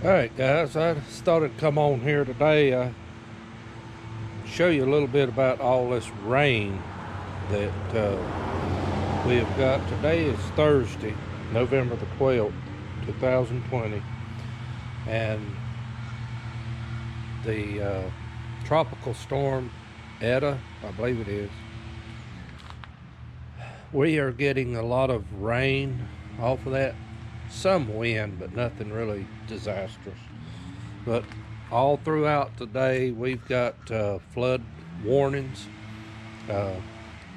Alright guys, I just thought I'd come on here today, show you a little bit about all this rain that we have got. Today is Thursday, November the 12th, 2020, and the tropical storm Etta, I believe it is, we are getting a lot of rain off of that. Some wind, but nothing really disastrous. But all throughout today we've got flood warnings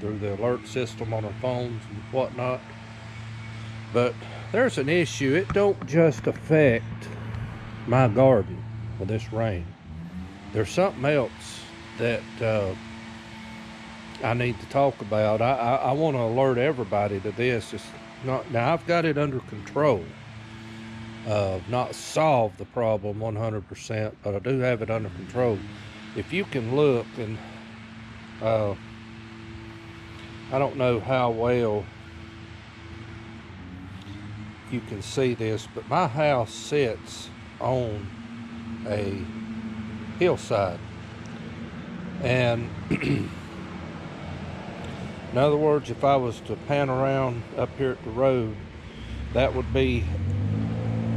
through the alert system on our phones and whatnot. But there's an issue. It don't just affect my garden with this rain. There's something else that I need to talk about. I want to alert everybody to this. It's not, now I've got it under control. Not solve the problem 100%, but I do have it under control. If you can look, and I don't know how well you can see this, but my house sits on a hillside, and in other words, if I was to pan around up here at the road, that would be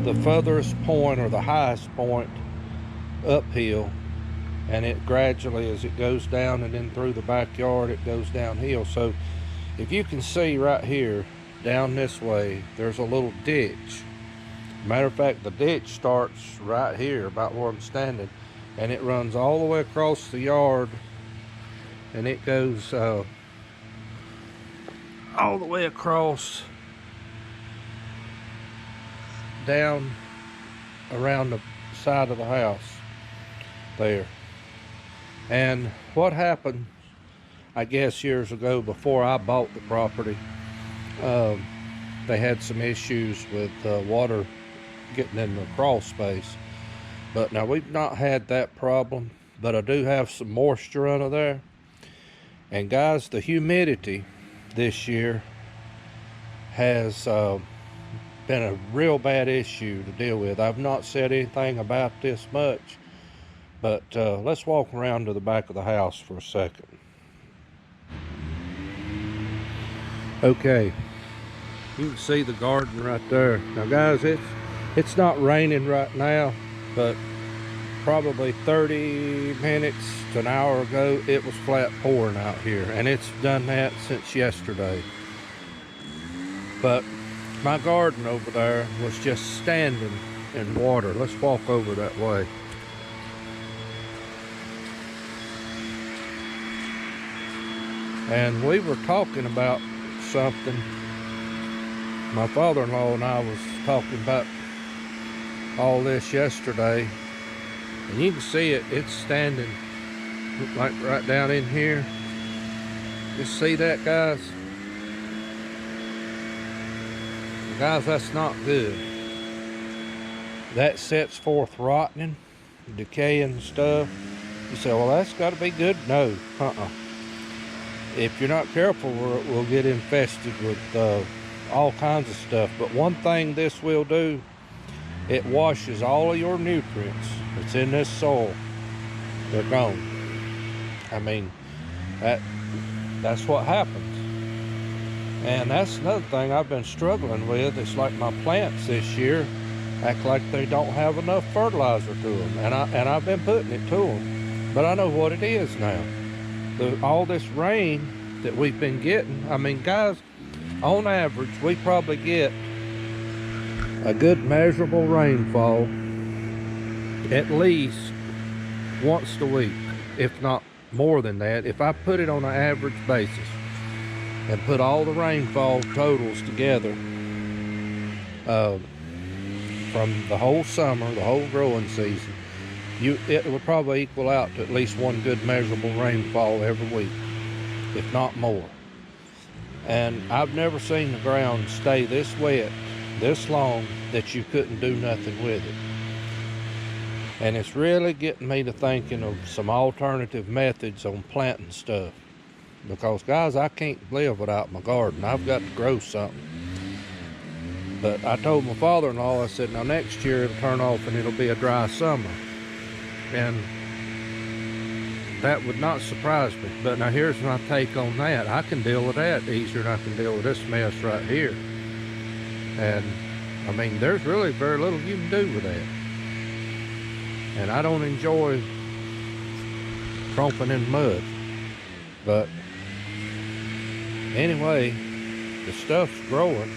the furthest point or the highest point uphill, and it gradually, as it goes down and then through the backyard, it goes downhill. So if you can see right here, down this way, there's a little ditch. Matter of fact, the ditch starts right here about where I'm standing, and it runs all the way across the yard, and it goes all the way across down around the side of the house there. And what happened, I guess years ago, before I bought the property, they had some issues with water getting in the crawl space. But now we've not had that problem, but I do have some moisture under there. And guys, the humidity this year has been a real bad issue to deal with. I've not said anything about this much, but let's walk around to the back of the house for a second. Okay, you can see the garden right there. Now guys, it's not raining right now, but probably 30 minutes to an hour ago it was flat pouring out here, and it's done that since yesterday. But my garden over there was just standing in water. Let's walk over that way. And we were talking about something. My father-in-law and I was talking about all this yesterday, and you can see it's standing like right down in here. You see that, guys? Guys, that's not good. That sets forth rotting, decaying stuff. You say, well, that's got to be good. No, if you're not careful, we'll get infested with all kinds of stuff. But one thing this will do, it washes all of your nutrients that's in this soil. They're gone. I mean, that's what happens. And that's another thing I've been struggling with. It's like my plants this year act like they don't have enough fertilizer to them, and I've been putting it to them, but I know what it is now. All this rain that we've been getting. I mean, guys, on average, we probably get a good measurable rainfall at least once a week, if not more than that. If I put it on an average basis and put all the rainfall totals together from the whole summer, the whole growing season, it would probably equal out to at least one good measurable rainfall every week, if not more. And I've never seen the ground stay this wet this long that you couldn't do nothing with it. And it's really getting me to thinking of some alternative methods on planting stuff. Because guys, I can't live without my garden. I've got to grow something. But I told my father-in-law, I said, now next year it'll turn off and it'll be a dry summer. And that would not surprise me. But now here's my take on that. I can deal with that easier than I can deal with this mess right here. And I mean, there's really very little you can do with that. And I don't enjoy tromping in mud. But anyway, the stuff's growing.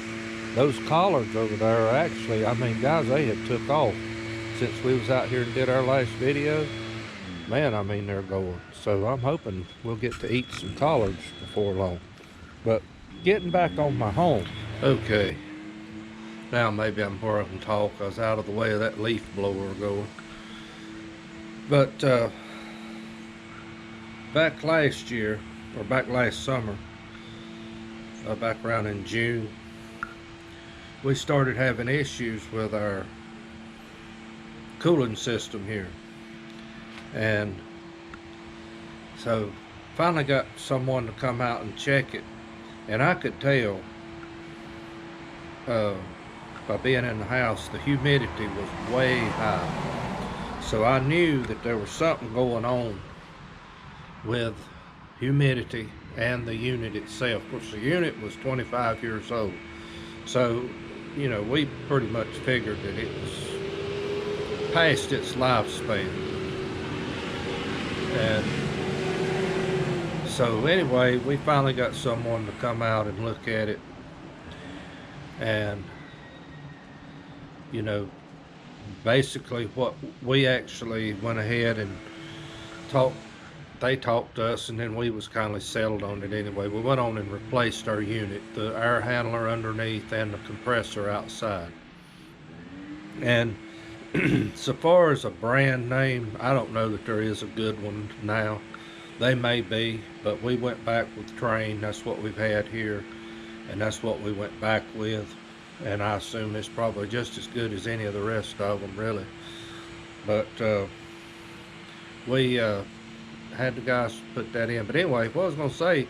Those collards over there are actually, I mean, guys, they have took off since we was out here and did our last video. Man, I mean, they're going. So I'm hoping we'll get to eat some collards before long. But getting back on my home. Okay. Now maybe I'm where I can talk. I was out of the way of that leaf blower going. But back last year, or back last summer, back around in June, we started having issues with our cooling system here. And so finally got someone to come out and check it. And I could tell by being in the house, the humidity was way high. So I knew that there was something going on with humidity and the unit itself. Of course, the unit was 25 years old. So, you know, we pretty much figured that it was past its lifespan. And so anyway, we finally got someone to come out and look at it. And, you know, basically what we actually went ahead and they talked to us, and then we was kind of settled on it anyway. We went on and replaced our unit, the air handler underneath and the compressor outside. And so far as a brand name, I don't know that there is a good one now. They may be, but we went back with Train. That's what we've had here, and that's what we went back with. And I assume it's probably just as good as any of the rest of them, really. But we had the guys put that in. But anyway, what I was going to say,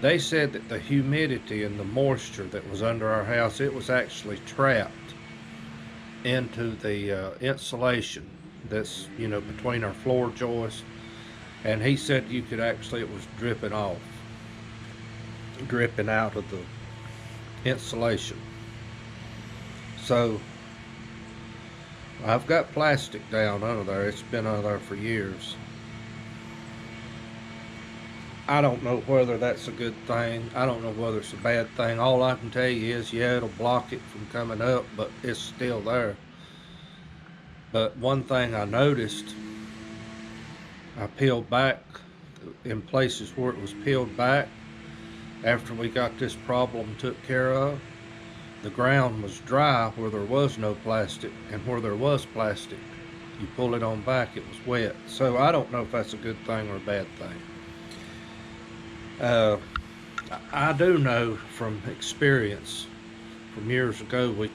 they said that the humidity and the moisture that was under our house, it was actually trapped into the insulation that's, you know, between our floor joists. And he said you could actually, it was dripping off, dripping out of the insulation. So I've got plastic down under there. It's been under there for years. I don't know whether that's a good thing. I don't know whether it's a bad thing. All I can tell you is, yeah, it'll block it from coming up, but it's still there. But one thing I noticed, I peeled back in places where it was peeled back after we got this problem took care of. The ground was dry where there was no plastic, and where there was plastic, you pull it on back, it was wet. So I don't know if that's a good thing or a bad thing. I do know from experience, from years ago, I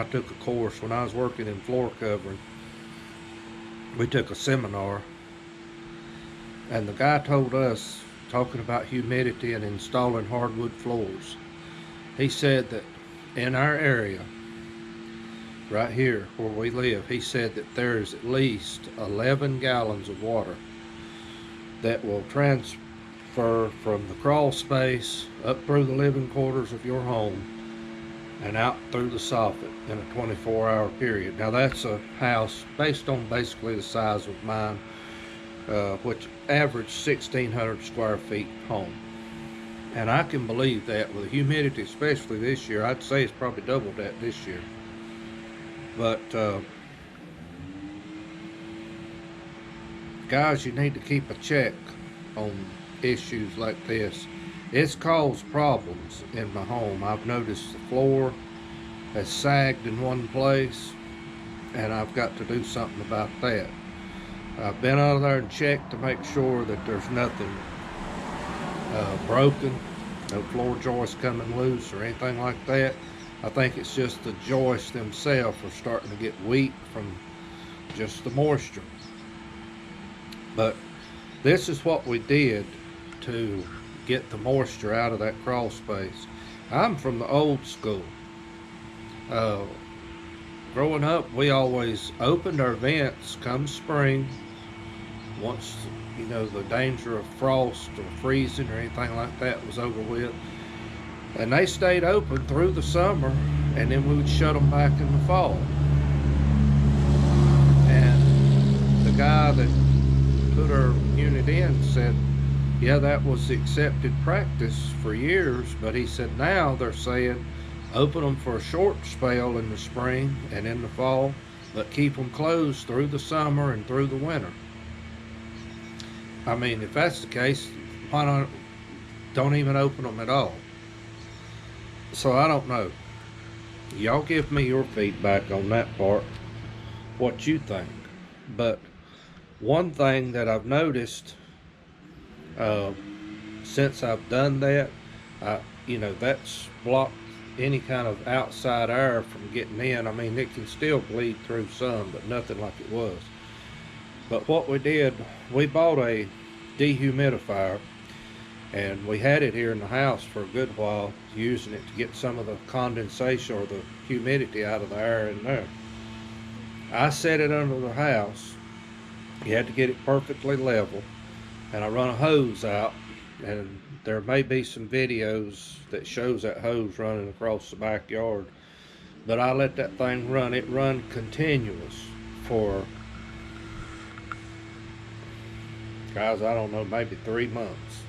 took a course when I was working in floor covering. We took a seminar, and the guy told us, talking about humidity and installing hardwood floors, he said that in our area, right here where we live, he said that there's at least 11 gallons of water that will transfer from the crawl space up through the living quarters of your home and out through the soffit in a 24-hour period. Now that's a house based on basically the size of mine, which averaged 1,600 square feet home. And I can believe that with the humidity, especially this year. I'd say it's probably doubled that this year. But guys, you need to keep a check on issues like this. It's caused problems in my home. I've noticed the floor has sagged in one place, and I've got to do something about that. I've been out there and checked to make sure that there's nothing broken, no floor joists coming loose or anything like that. I think it's just the joists themselves are starting to get weak from just the moisture. But this is what we did to get the moisture out of that crawl space. I'm from the old school. Uh, Growing up, we always opened our vents come spring, once the danger of frost or freezing or anything like that was over with, and they stayed open through the summer, and then we would shut them back in the fall. And the guy that put our unit in said, yeah, that was the accepted practice for years, but he said now they're saying open them for a short spell in the spring and in the fall, but keep them closed through the summer and through the winter. I mean, if that's the case, why don't even open them at all? So I don't know. Y'all give me your feedback on that part, what you think. But one thing that I've noticed uh, since I've done that, that's blocked any kind of outside air from getting in. I mean, it can still bleed through some, but nothing like it was. But what we did, we bought a dehumidifier, and we had it here in the house for a good while, using it to get some of the condensation or the humidity out of the air in there. I set it under the house. You had to get it perfectly level, and I run a hose out, and there may be some videos that shows that hose running across the backyard, but I let that thing run. It run continuous for, guys, I don't know, maybe 3 months.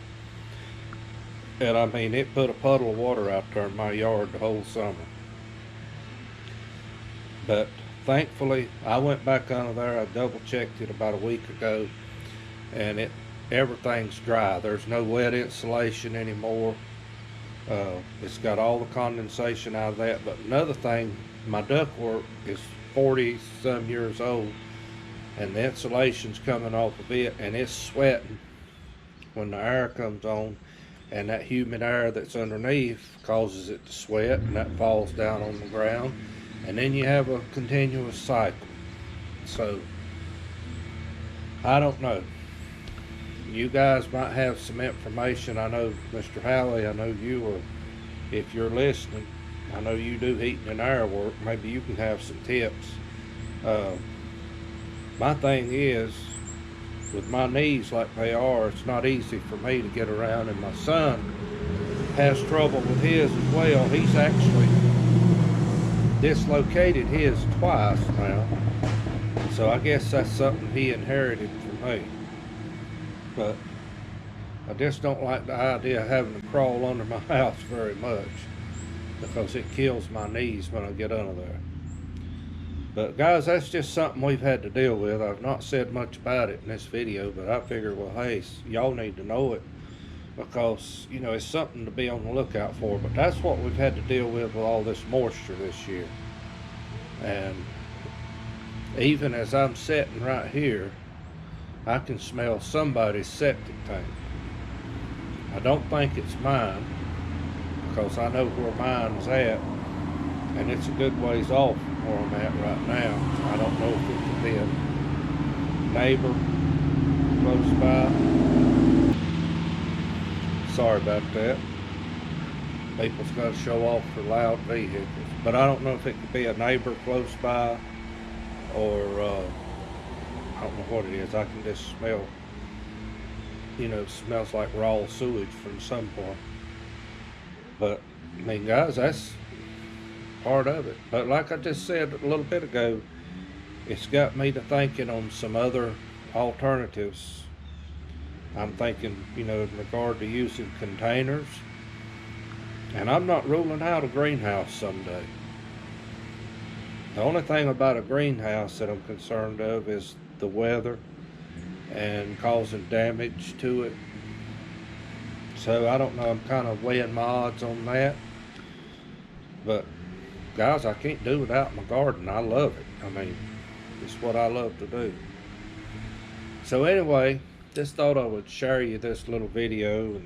And I mean, it put a puddle of water out there in my yard the whole summer. But thankfully, I went back under there. I double checked it about a week ago, and everything's dry. There's no wet insulation anymore. It's got all the condensation out of that. But another thing, my ductwork is 40 some years old, and the insulation's coming off of it, and it's sweating when the air comes on, and that humid air that's underneath causes it to sweat, and that falls down on the ground, and then you have a continuous cycle. So I don't know, you guys might have some information. I know Mr. Howley, I know you, or if you're listening, I know you do heating and air work, maybe you can have some tips. My thing is, with my knees like they are, it's not easy for me to get around, and my son has trouble with his as well. He's actually dislocated his twice now, so I guess that's something he inherited from me. But I just don't like the idea of having to crawl under my house very much, because it kills my knees when I get under there. But guys, that's just something we've had to deal with. I've not said much about it in this video, but I figured, well, hey, y'all need to know it, because it's something to be on the lookout for. But that's what we've had to deal with all this moisture this year. And even as I'm sitting right here, I can smell somebody's septic tank. I don't think it's mine, because I know where mine's at, and it's a good ways off from where I'm at right now. I don't know if it could be a neighbor close by. Sorry about that. People's got to show off for loud vehicles. But I don't know if it could be a neighbor close by, or I don't know what it is. I can just smell, it smells like raw sewage from some point. But I mean, guys, that's part of it. But like I just said a little bit ago, it's got me to thinking on some other alternatives. I'm thinking, in regard to using containers, and I'm not ruling out a greenhouse someday. The only thing about a greenhouse that I'm concerned of is the weather and causing damage to it. So I don't know, I'm kind of weighing my odds on that. But guys, I can't do without my garden. I love it. I mean, it's what I love to do. So anyway, just thought I would share you this little video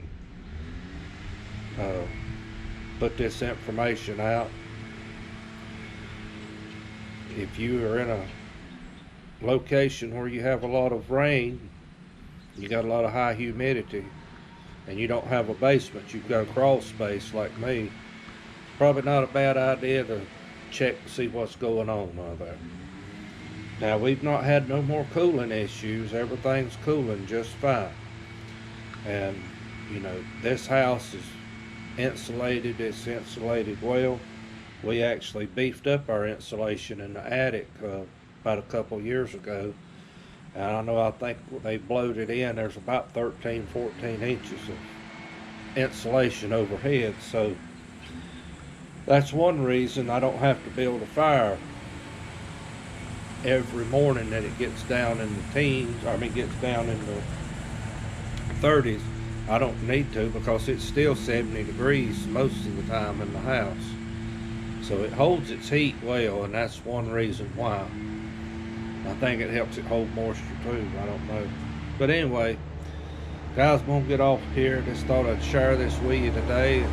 and put this information out. If you are in a location where you have a lot of rain, you got a lot of high humidity, and you don't have a basement, you've got a crawl space like me, probably not a bad idea to check to see what's going on there. Now, we've not had no more cooling issues. Everything's cooling just fine. And, you know, this house is insulated. It's insulated well. We actually beefed up our insulation in the attic about a couple years ago. And I think they blowed it in. There's about 13, 14 inches of insulation overhead. So that's one reason I don't have to build a fire every morning that it gets down in the teens, gets down in the 30s. I don't need to, because it's still 70 degrees most of the time in the house. So it holds its heat well, and that's one reason why. I think it helps it hold moisture too, I don't know. But anyway, guys, I'm gonna get off here. Just thought I'd share this with you today.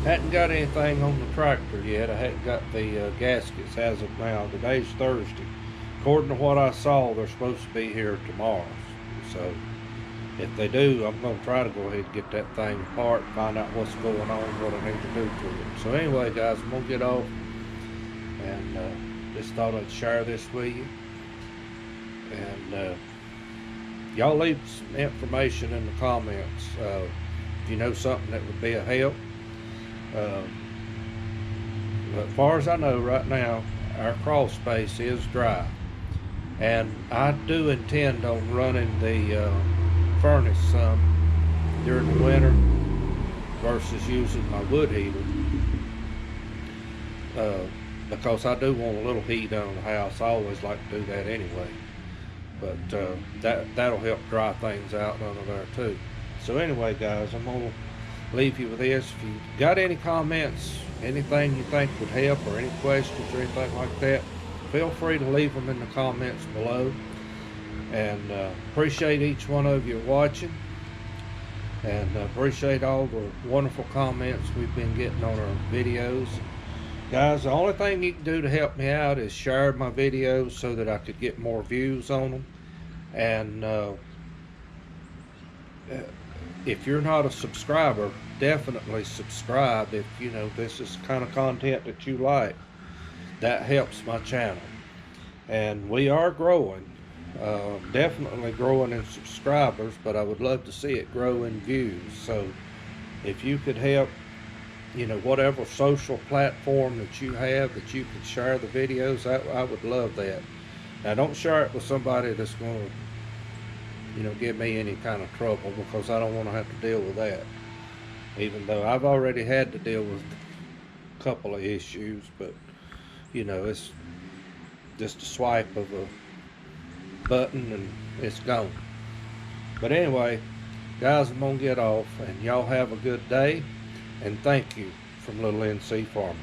Hadn't got anything on the tractor yet. I hadn't got the gaskets as of now. Today's Thursday. According to what I saw, they're supposed to be here tomorrow. So if they do, I'm going to try to go ahead and get that thing apart, find out what's going on, what I need to do to it. So anyway, guys, I'm going to get off, and just thought I'd share this with you. And y'all leave some information in the comments if you know something that would be a help. As far as I know right now, our crawl space is dry, and I do intend on running the furnace some during the winter versus using my wood heater, because I do want a little heat on the house. I always like to do that anyway, but that'll help dry things out under there too. So anyway, guys, I'm gonna leave you with this. If you got any comments, anything you think would help, or any questions or anything like that, feel free to leave them in the comments below. And appreciate each one of you watching, and appreciate all the wonderful comments we've been getting on our videos. Guys, the only thing you can do to help me out is share my videos so that I could get more views on them. And if you're not a subscriber, definitely subscribe. If you know this is the kind of content that you like, that helps my channel. And we are growing, definitely growing in subscribers, but I would love to see it grow in views. So if you could help, you know, whatever social platform that you have, that you could share the videos, I would love that. Now, don't share it with somebody that's going to, you know, give me any kind of trouble, because I don't want to have to deal with that. Even though I've already had to deal with a couple of issues, but you know, it's just a swipe of a button and it's gone. But anyway, guys, I'm gonna get off, and y'all have a good day, and thank you from Little NC Farmer.